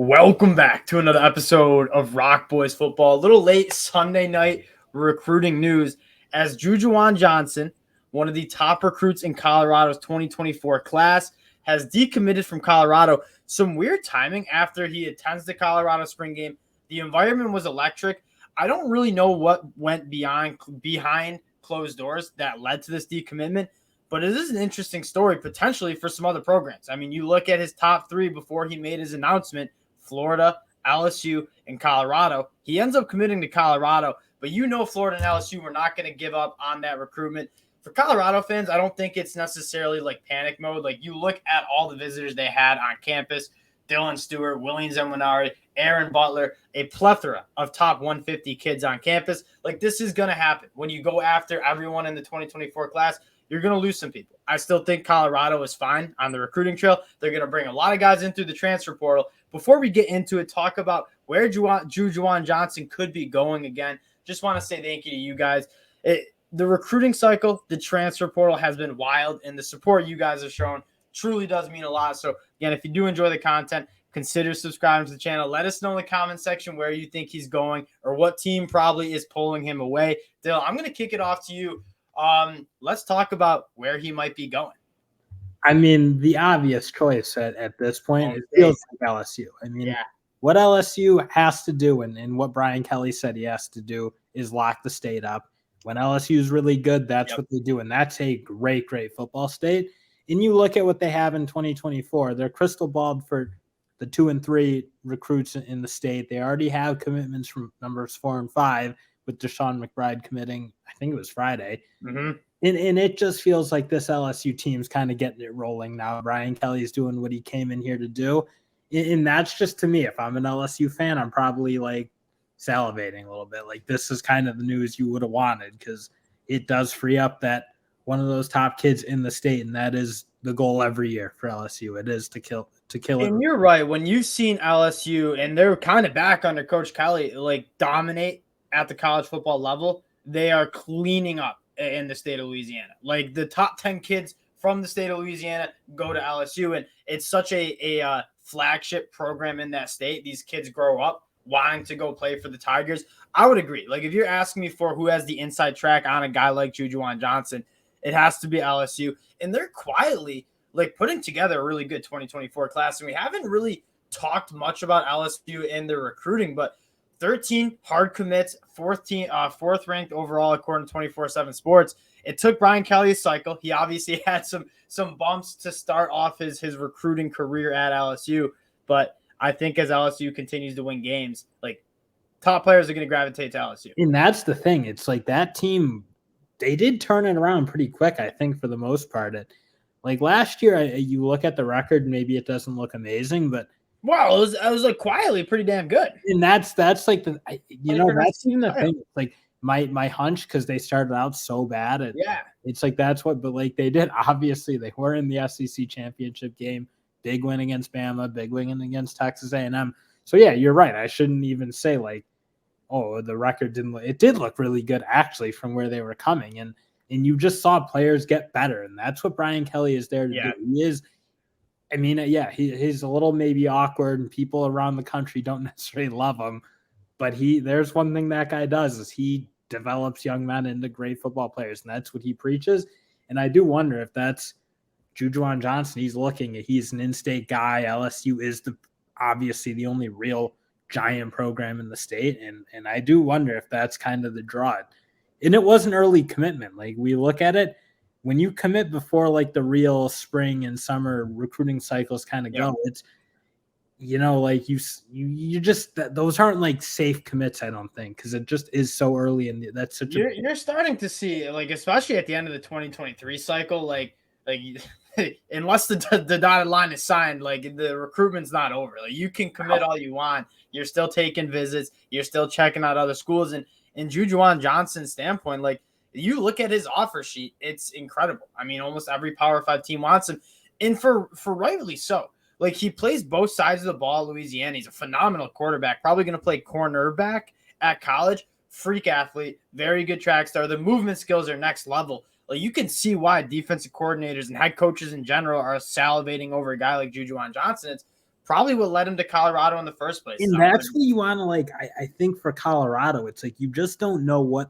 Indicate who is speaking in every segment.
Speaker 1: Welcome back to another episode of Rock Boys Football. A little late Sunday night recruiting news as Jujuan Johnson, one of the top recruits in Colorado's 2024 class, has decommitted from Colorado. Some weird timing after he attends the Colorado spring game. The environment was electric. I don't really know what went behind closed doors that led to this decommitment, but it is an interesting story potentially for some other programs. I mean, you look at his top three before he made his announcement: Florida, LSU, and Colorado. He ends up committing to Colorado, but Florida and LSU were not going to give up on that recruitment. For Colorado fans, I don't think it's necessarily like panic mode. Like, you look at all the visitors they had on campus: Dylan Stewart, Williams Zemunari, Aaron Butler, a plethora of top 150 kids on campus. Like, this is going to happen. When you go after everyone in the 2024 class, you're going to lose some people. I still think Colorado is fine on the recruiting trail. They're going to bring a lot of guys in through the transfer portal. Before we get into it, talk about where Jujuan Johnson could be going again. Just want to say thank you to you guys. The recruiting cycle, the transfer portal has been wild, and the support you guys have shown truly does mean a lot. So, again, if you do enjoy the content, consider subscribing to the channel. Let us know in the comment section where you think he's going or what team probably is pulling him away. Dale, I'm going to kick it off to you. Let's talk about where he might be going.
Speaker 2: I mean, the obvious choice at this point, it feels like LSU. I mean, what LSU has to do and what Brian Kelly said he has to do is lock the state up. When LSU is really good, that's what they do, and that's a great, great football state. And you look at what they have in 2024, they're crystal balled for the 2 and 3 recruits in the state. They already have commitments from numbers 4 and 5, with Deshaun McBride committing, I think it was Friday.
Speaker 1: Mm-hmm.
Speaker 2: And it just feels like this LSU team's kind of getting it rolling now. Brian Kelly's doing what he came in here to do. And that's just, to me, if I'm an LSU fan, I'm probably like salivating a little bit. Like, this is kind of the news you would have wanted, because it does free up that one of those top kids in the state. And that is the goal every year for LSU. It is to kill it.
Speaker 1: And you're right. When you've seen LSU, and they're kind of back under Coach Kelly, like, dominate at the college football level, they are cleaning up in the state of Louisiana. Like, the top 10 kids from the state of Louisiana go to LSU, and it's such a flagship program in that state. These kids grow up wanting to go play for the Tigers. I would agree. Like, if you're asking me for who has the inside track on a guy like Jujuan Johnson, it has to be LSU. And they're quietly, like, putting together a really good 2024 class. And we haven't really talked much about LSU in their recruiting, but 13 hard commits, fourth ranked overall according to 24/7 Sports. It took Brian Kelly's cycle. He obviously had some bumps to start off his recruiting career at LSU, but I think as LSU continues to win games, like, top players are going to gravitate to LSU.
Speaker 2: And that's the thing. It's like that team, they did turn it around pretty quick, I think, for the most part. Like, last year, you look at the record, maybe it doesn't look amazing, but
Speaker 1: wow, it was like quietly pretty damn good.
Speaker 2: And that's like that's even the thing. It's like my hunch, because they started out so bad. It's like that's what, but like they did. Obviously, they were in the SEC championship game, big win against Bama, big win against Texas A&M. So yeah, you're right. I shouldn't even say like, oh, the record didn't. It did look really good actually from where they were coming, and you just saw players get better, and that's what Brian Kelly is there to do. He is. I mean, he's a little maybe awkward, and people around the country don't necessarily love him. But there's one thing that guy does is he develops young men into great football players, and that's what he preaches. And I do wonder if that's Jujuan Johnson. He's an in-state guy. LSU is obviously the only real giant program in the state, and I do wonder if that's kind of the draw. And it was an early commitment. Like, we look at it. When you commit before like the real spring and summer recruiting cycles kind of go, it's, like you just, those aren't like safe commits, I don't think, because it just is so early, and that's such
Speaker 1: you're starting to see, like, especially at the end of the 2023 cycle, like unless the dotted line is signed, like, the recruitment's not over. Like, you can commit all you want, you're still taking visits, you're still checking out other schools, and in Jujuan Johnson's standpoint, like, you look at his offer sheet, it's incredible. I mean, almost every Power 5 team wants him, and for rightly so. Like, he plays both sides of the ball at Louisiana. He's a phenomenal quarterback, probably going to play cornerback at college. Freak athlete, very good track star. The movement skills are next level. Like, you can see why defensive coordinators and head coaches in general are salivating over a guy like Jujuan Johnson. It's probably what led him to Colorado in the first place.
Speaker 2: And that's what you want to like. I think for Colorado, it's like you just don't know what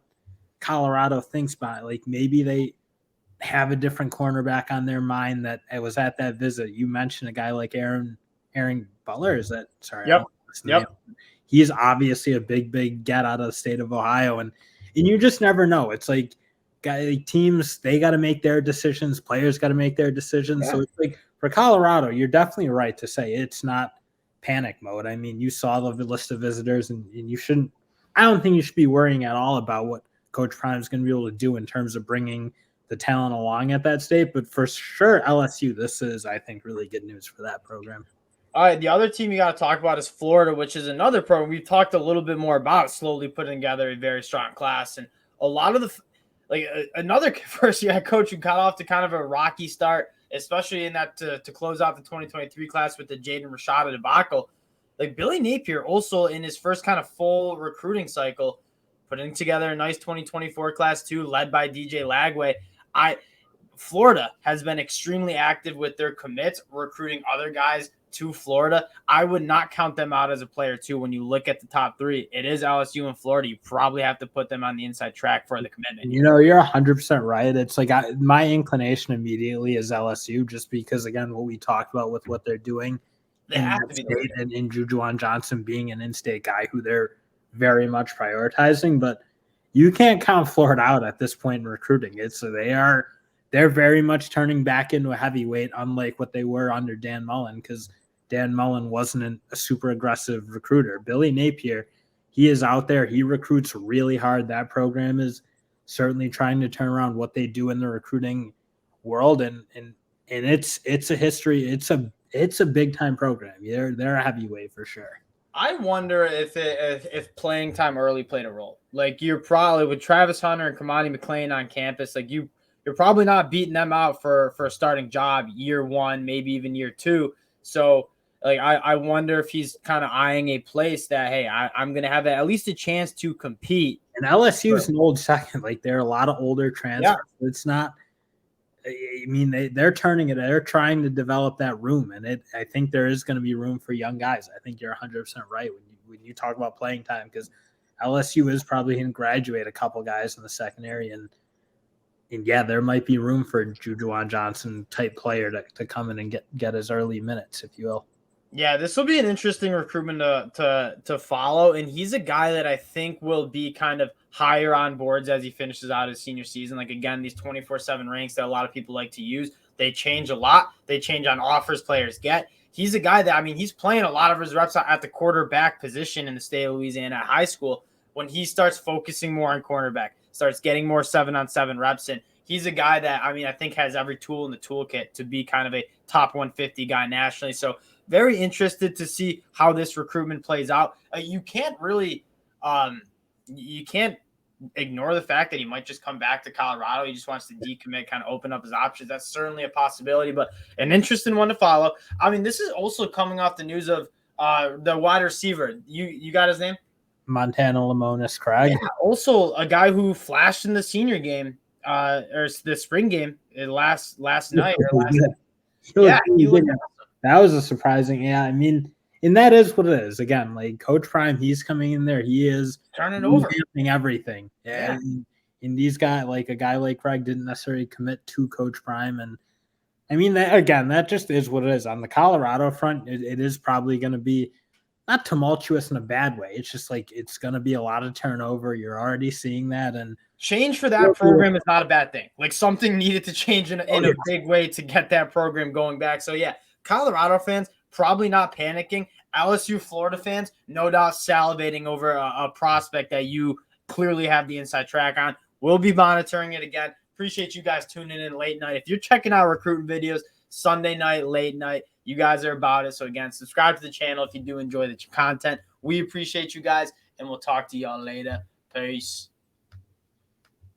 Speaker 2: Colorado thinks about it. Like maybe they have a different cornerback on their mind that it was at that visit. You mentioned a guy like Aaron Butler. Is that sorry?
Speaker 1: Yep.
Speaker 2: He is obviously a big get out of the state of Ohio, and you just never know. It's like teams, they got to make their decisions. Players got to make their decisions. Yeah. So it's like for Colorado, you're definitely right to say it's not panic mode. I mean, you saw the list of visitors, and you shouldn't. I don't think you should be worrying at all about what Coach Prime is going to be able to do in terms of bringing the talent along at that state. But for sure, LSU, this is, I think, really good news for that program.
Speaker 1: All right, the other team you got to talk about is Florida, which is another program we've talked a little bit more about, slowly putting together a very strong class. And a lot of another first-year coach who got off to kind of a rocky start, especially in that to close out the 2023 class with the Jaden Rashada debacle. Like Billy Napier also in his first kind of full recruiting cycle, putting together a nice 2024 class too, led by DJ Lagway. Florida has been extremely active with their commits, recruiting other guys to Florida. I would not count them out as a player too. When you look at the top three, it is LSU and Florida. You probably have to put them on the inside track for the commitment.
Speaker 2: You're 100% right. It's like my inclination immediately is LSU, just because again, what we talked about with what they're doing in state and in Jujuan Johnson being an in-state guy who they're very much prioritizing. But you can't count Florida out at this point in recruiting. They're very much turning back into a heavyweight, unlike what they were under Dan Mullen, because Dan Mullen wasn't a super aggressive recruiter. Billy Napier, he is out there. He recruits really hard. That program is certainly trying to turn around what they do in the recruiting world, and it's a history. It's a big time program. They're a heavyweight for sure.
Speaker 1: I wonder if playing time early played a role. Like you're probably with Travis Hunter and Kamani McLean on campus, like you're probably not beating them out for a starting job year one, maybe even year two. So like I wonder if he's kind of eyeing a place that, hey, I'm going to have at least a chance to compete.
Speaker 2: And LSU is an old second. Like there are a lot of older transfers. Yeah. It's not. I mean, they're turning it. They're trying to develop that room, and I think there is going to be room for young guys. I think you're 100% right when you talk about playing time, because LSU is probably going to graduate a couple guys in the secondary, and yeah, there might be room for Jujuan Johnson type player to come in and get his early minutes, if you will.
Speaker 1: Yeah, this will be an interesting recruitment to follow, and he's a guy that I think will be kind of higher on boards as he finishes out his senior season. Like, again, these 24/7 ranks that a lot of people like to use, they change a lot. They change on offers players get. He's a guy that, I mean, he's playing a lot of his reps at the quarterback position in the state of Louisiana at high school. When he starts focusing more on cornerback, starts getting more 7-on-7 reps in, he's a guy that, I mean, I think has every tool in the toolkit to be kind of a top 150 guy nationally. So very interested to see how this recruitment plays out. You can't really you can't ignore the fact that he might just come back to Colorado. He just wants to decommit, kind of open up his options. That's certainly a possibility, but an interesting one to follow. I mean, this is also coming off the news of the wide receiver. You got his name?
Speaker 2: Montana Lamonis Craig.
Speaker 1: Yeah, also a guy who flashed in the senior game or the spring game last night.
Speaker 2: That was a surprising. Yeah, I mean, and that is what it is. Again, like Coach Prime, he's coming in there. He is
Speaker 1: turning over
Speaker 2: everything. Yeah. And these guys, like a guy like Craig, didn't necessarily commit to Coach Prime. And I mean, that just is what it is. On the Colorado front, it is probably going to be not tumultuous in a bad way. It's just like it's going to be a lot of turnover. You're already seeing that. And
Speaker 1: change for that program is not a bad thing. Like something needed to change in a big way to get that program going back. So, yeah, Colorado fans probably not panicking. LSU Florida fans, no doubt salivating over a prospect that you clearly have the inside track on. We'll be monitoring it again. Appreciate you guys tuning in late night. If you're checking out recruiting videos Sunday night, late night, you guys are about it. So, again, subscribe to the channel if you do enjoy the content. We appreciate you guys, and we'll talk to y'all later. Peace.